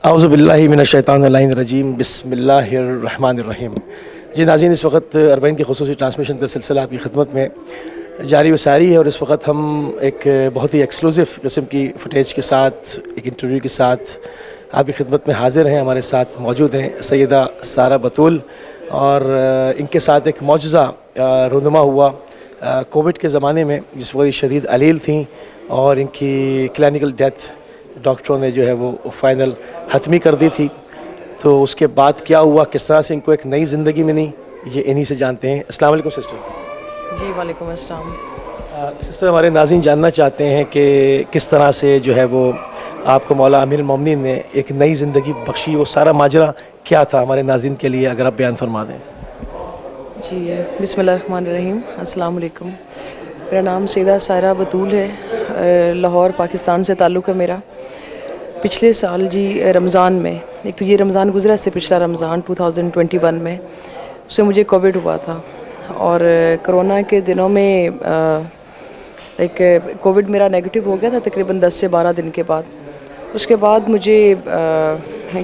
اعوذ باللہ من الشیطان الرجیم بسم اللہ الرحمن الرحیم۔ جی ناظرین، اس وقت اربعین کی خصوصی ٹرانسمیشن کا سلسلہ آپ کی خدمت میں جاری و ساری ہے، اور اس وقت ہم ایک بہت ہی ایکسکلوزو قسم کی فوٹیج کے ساتھ، ایک انٹرویو کے ساتھ آپ کی خدمت میں حاضر ہیں۔ ہمارے ساتھ موجود ہیں سیدہ سارہ بطول، اور ان کے ساتھ ایک معجزہ رونما ہوا کووڈ کے زمانے میں، جس وقت شدید علیل تھیں اور ان کی کلینکل ڈیتھ ڈاکٹروں نے جو ہے وہ فائنل حتمی کر دی تھی۔ تو اس کے بعد کیا ہوا، کس طرح سے ان کو ایک نئی زندگی ملی، یہ انہی سے جانتے ہیں۔ السلام علیکم سسٹر۔ جی وعلیکم السلام۔ سسٹر، ہمارے ناظرین جاننا چاہتے ہیں کہ کس طرح سے جو ہے وہ آپ کو مولا امیر المومنین نے ایک نئی زندگی بخشی، وہ سارا ماجرا کیا تھا ہمارے ناظرین کے لیے اگر آپ بیان فرما دیں۔ جی بسم اللہ الرحمن الرحیم، السلام علیکم۔ میرا نام سیدہ سارہ بطول ہے، لاہور پاکستان سے تعلق ہے میرا۔ پچھلے سال رمضان میں، ایک تو یہ رمضان گزرا، اس سے پچھلا رمضان 2021 میں اس سے مجھے کووڈ ہوا تھا، اور کرونا کے دنوں میں کووڈ میرا نیگیٹو ہو گیا تھا تقریباً 10 سے 12 دن کے بعد۔ اس کے بعد مجھے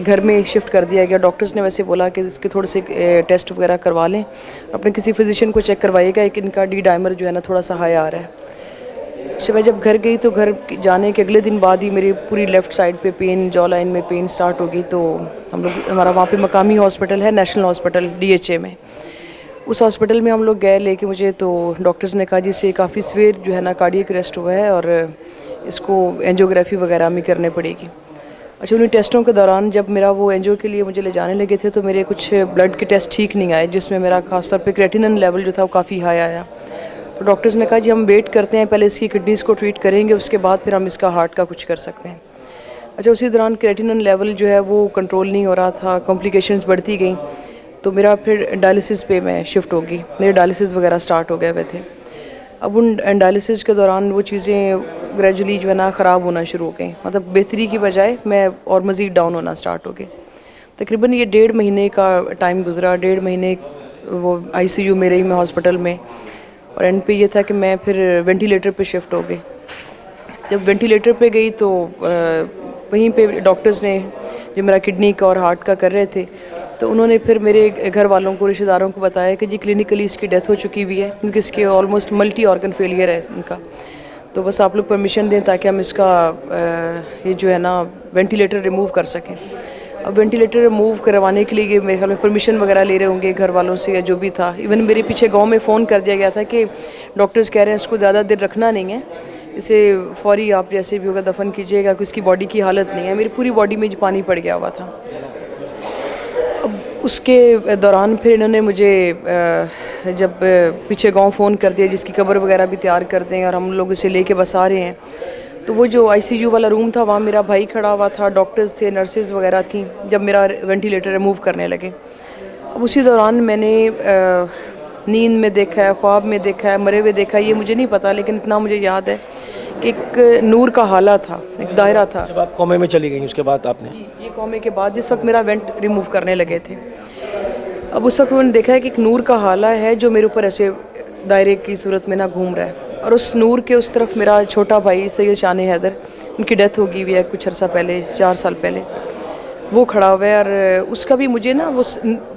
گھر میں شفٹ کر دیا گیا۔ ڈاکٹرز نے ویسے بولا کہ اس کے تھوڑے سے ٹیسٹ وغیرہ کروا لیں، اپنے کسی فزیشین کو چیک کروائیے گا، ایک ان کا ڈی ڈائمر جو ہے نا تھوڑا سا ہائی آ رہا ہے۔ میں جب گھر گئی تو گھر جانے کے اگلے دن بعد ہی میری پوری لیفٹ سائڈ پہ پین، جو لائن میں پین سٹارٹ ہو گئی۔ تو ہمارا وہاں پہ مقامی ہاسپٹل ہے، نیشنل ہاسپٹل DHA میں، اس ہاسپٹل میں ہم لوگ گئے لے کے مجھے۔ تو ڈاکٹرز نے کہا جی سے کافی سویر جو ہے نا کارڈیک اریسٹ ہوا ہے، اور اس کو اینجیوگرافی وغیرہ بھی کرنے پڑے گی۔ اچھا، انہیں ٹیسٹوں کے دوران جب میرا وہ اینجیو کے لیے مجھے لے جانے لگے تھے تو میرے کچھ بلڈ کے ٹیسٹ ٹھیک نہیں آئے، جس میں میرا خاص طور پہ کریٹینن لیول جو تھا وہ کافی ہائی آیا۔ تو ڈاکٹرز نے کہا جی ہم ویٹ کرتے ہیں، پہلے اس کی کڈنیز کو ٹریٹ کریں گے، اس کے بعد پھر ہم اس کا ہارٹ کا کچھ کر سکتے ہیں۔ اچھا، اسی دوران کریٹینن لیول جو ہے وہ کنٹرول نہیں ہو رہا تھا، کمپلیکیشنز بڑھتی گئیں، تو میرا پھر ڈائلسس پہ میں شفٹ ہوگی، میرے ڈائلسس وغیرہ سٹارٹ ہو گئے ہوئے تھے۔ اب ان ڈائلسس کے دوران وہ چیزیں گریجولی جو ہے نا خراب ہونا شروع ہو گئیں، مطلب بہتری کی بجائے میں اور مزید ڈاؤن ہونا سٹارٹ ہو گئی۔ تقریباً یہ 1.5 مہینے کا ٹائم گزرا، 1.5 مہینے وہ ICU میں رہی میں ہاسپٹل میں، اور اینڈ پہ یہ تھا کہ میں پھر وینٹیلیٹر پہ شفٹ ہو گئی۔ جب وینٹیلیٹر پہ گئی تو وہیں پہ ڈاکٹرز نے جو میرا کڈنی کا اور ہارٹ کا کر رہے تھے، تو انہوں نے پھر میرے گھر والوں کو، رشتہ داروں کو بتایا کہ جی کلینکلی اس کی ڈیتھ ہو چکی ہوئی ہے، کیونکہ اس کے آلموسٹ ملٹی آرگن فیلئر ہے ان کا، تو بس آپ لوگ پرمیشن دیں تاکہ ہم اس کا یہ جو ہے نا وینٹیلیٹر ریموو کر سکیں۔ اب وینٹیلیٹر ریموو کروانے کے لیے میرے خیال میں پرمیشن وغیرہ لے رہے ہوں گے گھر والوں سے یا جو بھی تھا۔ ایون میرے پیچھے گاؤں میں فون کر دیا گیا تھا کہ ڈاکٹرز کہہ رہے ہیں اس کو زیادہ دیر رکھنا نہیں ہے، اسے فوری آپ جیسے بھی ہوگا دفن کیجیے گا، کہ اس کی باڈی کی حالت نہیں ہے۔ میری پوری باڈی میں پانی پڑ گیا ہوا تھا۔ اب اس کے دوران پھر انہوں نے مجھے جب پیچھے گاؤں فون کر دیا جس کی قبر وغیرہ بھی تیار کر دیں، اور ہم لوگ اسے لے کے بس آ رہے ہیں، تو وہ جو ICU والا روم تھا وہاں میرا بھائی کھڑا ہوا تھا، ڈاکٹرز تھے، نرسز وغیرہ تھیں، جب میرا وینٹیلیٹر ریموو کرنے لگے۔ اب اسی دوران میں نے نیند میں دیکھا ہے، خواب میں دیکھا ہے، مرے ہوئے دیکھا ہے، یہ مجھے نہیں پتا، لیکن اتنا مجھے یاد ہے کہ ایک نور کا حالہ تھا، ایک دائرہ تھا۔ جب آپ کومے میں چلی گئیں اس کے بعد آپ نے؟ جی، یہ کومے کے بعد جس وقت میرا وینٹ ریموو کرنے لگے تھے، اب اس وقت میں نے دیکھا ہے کہ ایک نور کا حالہ ہے جو میرے اوپر ایسے دائرے کی صورت میں نہ گھوم رہا ہے، اور اس نور کے اس طرف میرا چھوٹا بھائی سید شان حیدر، ان کی ڈیتھ ہو گئی ہوئی ہے کچھ عرصہ پہلے، 4 سال پہلے، وہ کھڑا ہوا ہے، اور اس کا بھی مجھے نا وہ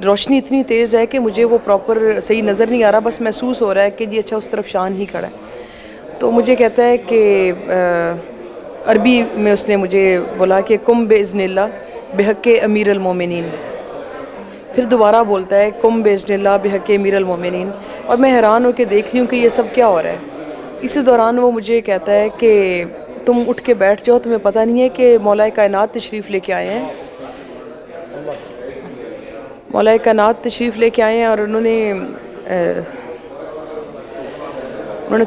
روشنی اتنی تیز ہے کہ مجھے وہ پراپر صحیح نظر نہیں آ رہا، بس محسوس ہو رہا ہے کہ جی اچھا اس طرف شان ہی کھڑا ہے۔ تو مجھے کہتا ہے کہ عربی میں اس نے مجھے بولا کہ کم باذن اللہ بحق امیر المومنین، پھر دوبارہ بولتا ہے کم باذن اللہ بحق امیر المومنین، اور میں حیران ہو کے دیکھ رہی ہوں کہ یہ سب کیا ہو رہا ہے۔ اسی دوران وہ مجھے کہتا ہے کہ تم اٹھ کے بیٹھ جاؤ، تمہیں پتہ نہیں ہے کہ مولا کائنات تشریف لے کے آئے ہیں، مولا کائنات تشریف لے کے آئے ہیں، اور انہوں نے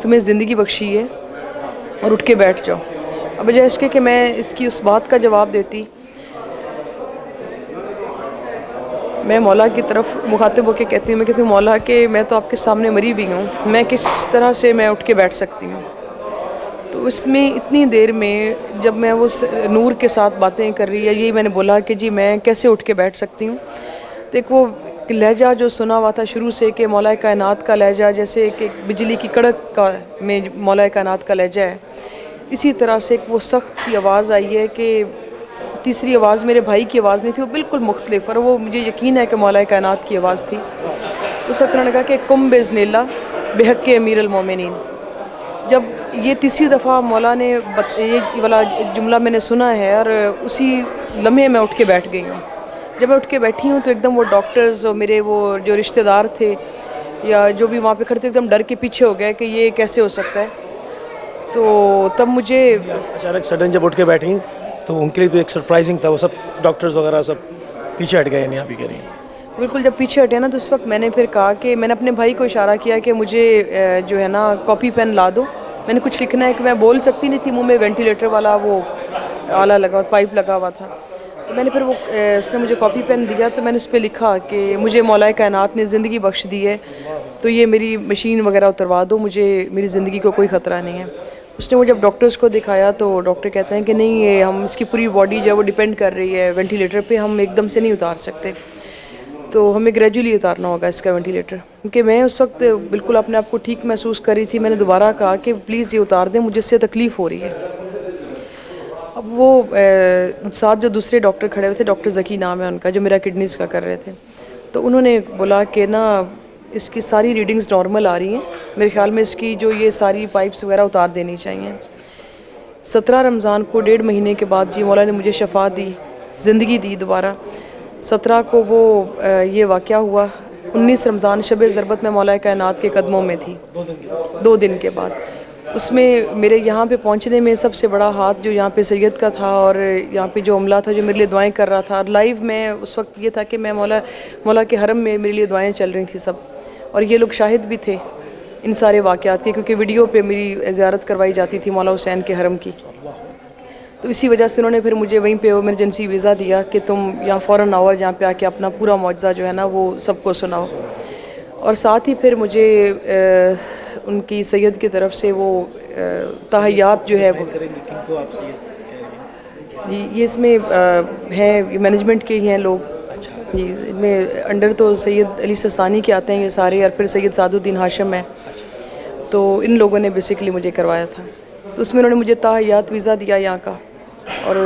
تمہیں زندگی بخشی ہے، اور اٹھ کے بیٹھ جاؤ۔ اب بجائے اس کے کہ میں اس کی اس بات کا جواب دیتی، میں مولا کی طرف مخاطب ہو کے کہتی ہوں مولا کہ میں تو آپ کے سامنے مری بھی ہوں، میں کس طرح سے میں اٹھ کے بیٹھ سکتی ہوں۔ تو اس میں اتنی دیر میں جب میں اس نور کے ساتھ باتیں کر رہی ہے، یہی میں نے بولا کہ جی میں کیسے اٹھ کے بیٹھ سکتی ہوں، تو ایک وہ لہجہ جو سنا ہوا تھا شروع سے کہ مولا کائنات کا لہجہ جیسے کہ بجلی کی کڑک کا میں مولا کائنات کا لہجہ ہے، اسی طرح سے ایک وہ سخت سی آواز آئی ہے کہ تیسری آواز میرے بھائی کی آواز نہیں تھی, وہ بالکل مختلف, اور وہ مجھے یقین ہے کہ مولا کائنات کی آواز تھی. اس وقت انہوں نے کہا کہ کم بِإِذْنِ اللَّهِ بِحَقِّ امیر المومنین. جب یہ تیسری دفعہ مولا نے یہ والا جملہ میں نے سنا ہے, اور اسی لمحے میں اٹھ کے بیٹھ گئی ہوں. جب میں اٹھ کے بیٹھی ہوں تو ایک دم وہ ڈاکٹرز اور میرے وہ جو رشتہ دار تھے یا جو بھی وہاں پہ کھڑے تھے, ایک دم ڈر کے پیچھے ہو گئے کہ یہ کیسے ہو سکتا ہے. تو تب مجھے اچانک سڈن جب اٹھ کے بیٹھی تو ان کے لیے تو ایک سرپرائزنگ تھا, وہ سب ڈاکٹرز وغیرہ سب پیچھے ہٹ گئے, نہیں آپ ہی کہہ رہی ہیں. بالکل جب پیچھے ہٹے نا, تو اس وقت میں نے پھر کہا کہ میں نے اپنے بھائی کو اشارہ کیا کہ مجھے جو ہے نا کاپی پین لا دو, میں نے کچھ لکھنا ہے. کہ میں بول سکتی نہیں تھی, منہ میں وینٹیلیٹر والا وہ آلہ لگا, پائپ لگا ہوا تھا. تو میں نے پھر وہ اس نے مجھے کاپی پین دیا, تو میں نے اس پہ لکھا کہ مجھے مولا کائنات نے زندگی بخش دی ہے, تو یہ میری مشین وغیرہ اتروا دو, مجھے میری زندگی کو کوئی خطرہ نہیں ہے. اس نے وہ جب ڈاکٹرز کو دکھایا تو ڈاکٹر کہتے ہیں کہ نہیں, یہ ہم اس کی پوری باڈی جو ہے وہ ڈیپینڈ کر رہی ہے وینٹیلیٹر پہ, ہم ایک دم سے نہیں اتار سکتے, تو ہمیں گریجولی اتارنا ہوگا اس کا وینٹیلیٹر. کیونکہ میں اس وقت بالکل اپنے آپ کو ٹھیک محسوس کر رہی تھی. میں نے دوبارہ کہا کہ پلیز یہ اتار دیں, مجھے اس سے تکلیف ہو رہی ہے. اب وہ ساتھ جو دوسرے ڈاکٹر کھڑے ہوئے تھے, ڈاکٹر ذکی نام ہے ان کا, جو میرا کڈنیز کا کر رہے تھے, تو انہوں نے بولا کہ نا اس کی ساری ریڈنگز نارمل آ رہی ہیں, میرے خیال میں اس کی جو یہ ساری پائپس وغیرہ اتار دینی چاہیے. 17 رمضان کو 1.5 مہینے کے بعد جی مولا نے مجھے شفا دی, زندگی دی دوبارہ. 17 کو وہ یہ واقعہ ہوا. 19 رمضان شب ضربت میں مولا کائنات کے قدموں میں تھی, 2 دن کے بعد. اس میں میرے یہاں پہ پہنچنے میں سب سے بڑا ہاتھ جو یہاں پہ سید کا تھا, اور یہاں پہ جو عملہ تھا جو میرے لیے دعائیں کر رہا تھا. اور لائیو میں اس وقت یہ تھا کہ میں مولا کے حرم میں میرے لیے دعائیں چل رہی تھیں سب, اور یہ لوگ شاہد بھی تھے ان سارے واقعات کے, کیونکہ ویڈیو پہ میری زیارت کروائی جاتی تھی مولا حسین کے حرم کی. تو اسی وجہ سے انہوں نے پھر مجھے وہیں پہ ایمرجنسی ویزا دیا کہ تم یہاں فوراً آؤ, جہاں پہ آ کے اپنا پورا معجزہ جو ہے نا وہ سب کو سناؤ. اور ساتھ ہی پھر مجھے ان کی سید کی طرف سے وہ تحیات جو ہے وہ جی, یہ اس میں ہیں مینجمنٹ کے ہی ہیں لوگ جی, ان میں انڈر تو سید علی سستانی کے آتے ہیں یہ سارے, اور پھر سید سعد الدین ہاشم ہے, تو ان لوگوں نے بیسیکلی مجھے کروایا تھا. تو اس میں انہوں نے مجھے تحیات ویزا دیا یہاں کا, اور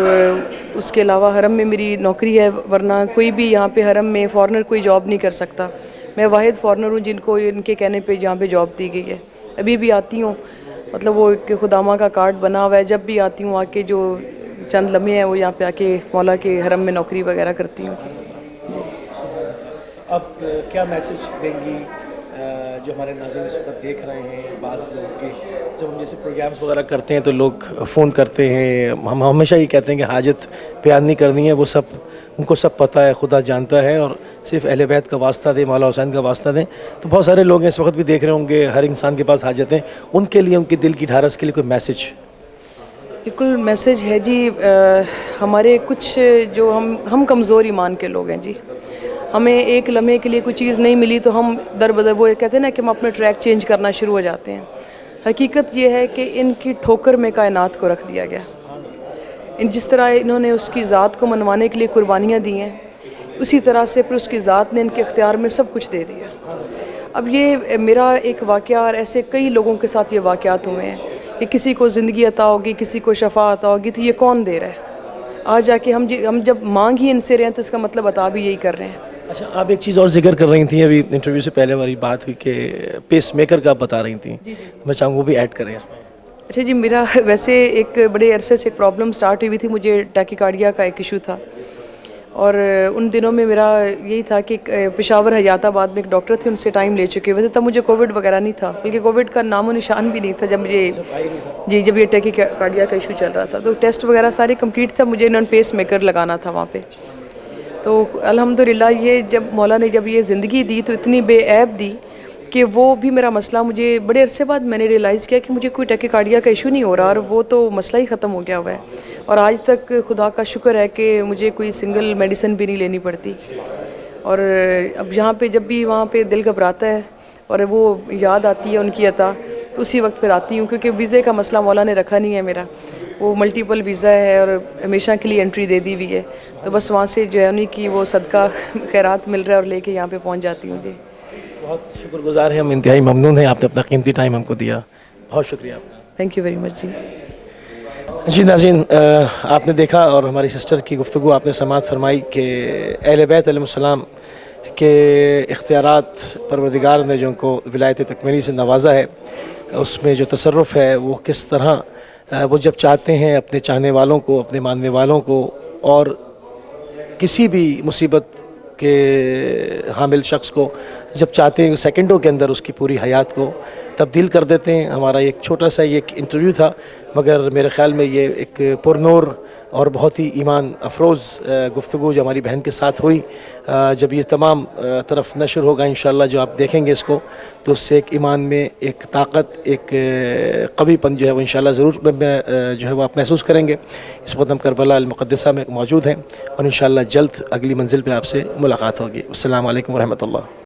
اس کے علاوہ حرم میں میری نوکری ہے, ورنہ کوئی بھی یہاں پہ حرم میں فارنر کوئی جاب نہیں کر سکتا. میں واحد فارنر ہوں جن کو ان کے کہنے پہ یہاں پہ جاب دی گئی ہے. ابھی بھی آتی ہوں, مطلب وہ ایک خدامہ کا کارڈ بنا ہوا ہے, جب بھی آتی ہوں آ کے جو چند لمحے ہیں وہ یہاں پہ آ کے مولا کے حرم میں نوکری وغیرہ کرتی ہوں. اب کیا میسج دیں گی جو ہمارے ناظرین اس وقت دیکھ رہے ہیں؟ بعض لوگ کے جب ہم جیسے پروگرامس وغیرہ کرتے ہیں تو لوگ فون کرتے ہیں, ہم ہمیشہ یہ کہتے ہیں کہ حاجت بیان نہیں کرنی ہے, وہ سب ان کو سب پتہ ہے, خدا جانتا ہے, اور صرف اہل بیت کا واسطہ دیں, مولا حسین کا واسطہ دیں. تو بہت سارے لوگ اس وقت بھی دیکھ رہے ہوں گے, ہر انسان کے پاس حاجتیں, ان کے لیے ان کے دل کی ڈھارس کے لیے کوئی میسج؟ بالکل میسج ہے جی. ہمارے کچھ جو ہم کمزور ایمان کے لوگ ہیں جی, ہمیں ایک لمحے کے لیے کوئی چیز نہیں ملی تو ہم در بدر وہ کہتے ہیں نا کہ ہم اپنا ٹریک چینج کرنا شروع ہو جاتے ہیں. حقیقت یہ ہے کہ ان کی ٹھوکر میں کائنات کو رکھ دیا گیا. جس طرح انہوں نے اس کی ذات کو منوانے کے لیے قربانیاں دی ہیں, اسی طرح سے پھر اس کی ذات نے ان کے اختیار میں سب کچھ دے دیا. اب یہ میرا ایک واقعہ, اور ایسے کئی لوگوں کے ساتھ یہ واقعات ہوئے ہیں کہ کسی کو زندگی عطا ہوگی, کسی کو شفا عطا ہوگی, تو یہ کون دے رہا ہے؟ آج جا کے ہم جب مانگ ہی ان سے رہے ہیں تو اس کا مطلب عطا بھی یہی کر رہے ہیں. اچھا, آپ ایک چیز اور ذکر کر رہی تھیں ابھی انٹرویو سے پہلے ہماری بات ہوئی کہ پیس میکر کا آپ بتا رہی تھیں, میں چاہوں وہ بھی ایڈ کریں اس میں. اچھا جی, میرا ویسے ایک بڑے عرصے سے ایک پرابلم سٹارٹ ہوئی تھی, مجھے ٹیکیکارڈیا کا ایک ایشو تھا, اور ان دنوں میں میرا یہی تھا کہ پشاور حیات آباد میں ایک ڈاکٹر تھے, ان سے ٹائم لے چکے ہوئے تھے. تب مجھے کووڈ وغیرہ نہیں تھا, بلکہ کووڈ کا نام و نشان بھی نہیں تھا جب یہ ٹیکیکارڈیا کا ایشو چل رہا تھا. تو ٹیسٹ وغیرہ سارے کمپلیٹ تھا, مجھے انہوں نے پیس میکر لگانا تھا وہاں پہ. تو الحمدللہ یہ جب مولا نے جب یہ زندگی دی تو اتنی بے عیب دی کہ وہ بھی میرا مسئلہ, مجھے بڑے عرصے بعد میں نے ریئلائز کیا کہ مجھے کوئی ٹیکیکارڈیا کا ایشو نہیں ہو رہا, اور وہ تو مسئلہ ہی ختم ہو گیا ہوا ہے. اور آج تک خدا کا شکر ہے کہ مجھے کوئی سنگل میڈیسن بھی نہیں لینی پڑتی. اور اب یہاں پہ جب بھی وہاں پہ دل گھبراتا ہے اور وہ یاد آتی ہے ان کی عطا, تو اسی وقت پھر آتی ہوں, کیونکہ ویزے کا مسئلہ مولا نے رکھا نہیں ہے میرا, وہ ملٹیپل ویزا ہے اور ہمیشہ کے لیے انٹری دے دی ہوئی ہے. تو بس وہاں سے جو ہے انہیں کی وہ صدقہ خیرات مل رہا ہے, اور لے کے یہاں پہ پہنچ جاتی ہوں. جی بہت شکر گزار ہیں, ہم انتہائی ممنون ہیں, آپ نے اپنا قیمتی ٹائم ہم کو دیا, بہت شکریہ آپ کا. تھینک یو ویری مچ جی. جی ناظرین، آپ نے دیکھا اور ہماری سسٹر کی گفتگو آپ نے سماعت فرمائی کہ اہل بیت علیہ السلام کے اختیارات پروردگار نے جو ان کو ولایت تکمیلی سے نوازا ہے، اس میں جو تصرف ہے وہ کس طرح وہ جب چاہتے ہیں اپنے چاہنے والوں کو، اپنے ماننے والوں کو، اور کسی بھی مصیبت کے حامل شخص کو جب چاہتے ہیں سیکنڈوں کے اندر اس کی پوری حیات کو تبدیل کر دیتے ہیں۔ ہمارا ایک چھوٹا سا یہ ایک انٹرویو تھا، مگر میرے خیال میں یہ ایک پرنور اور بہت ہی ایمان افروز گفتگو جو ہماری بہن کے ساتھ ہوئی، جب یہ تمام طرف نشر ہوگا انشاءاللہ، جو آپ دیکھیں گے اس کو، تو اس سے ایک ایمان میں ایک طاقت، ایک قوی پن جو ہے وہ انشاءاللہ ضرور جو ہے وہ آپ محسوس کریں گے۔ اس وقت ہم کربلا المقدسہ میں موجود ہیں اور انشاءاللہ جلد اگلی منزل پہ آپ سے ملاقات ہوگی۔ السلام علیکم ورحمۃ اللہ۔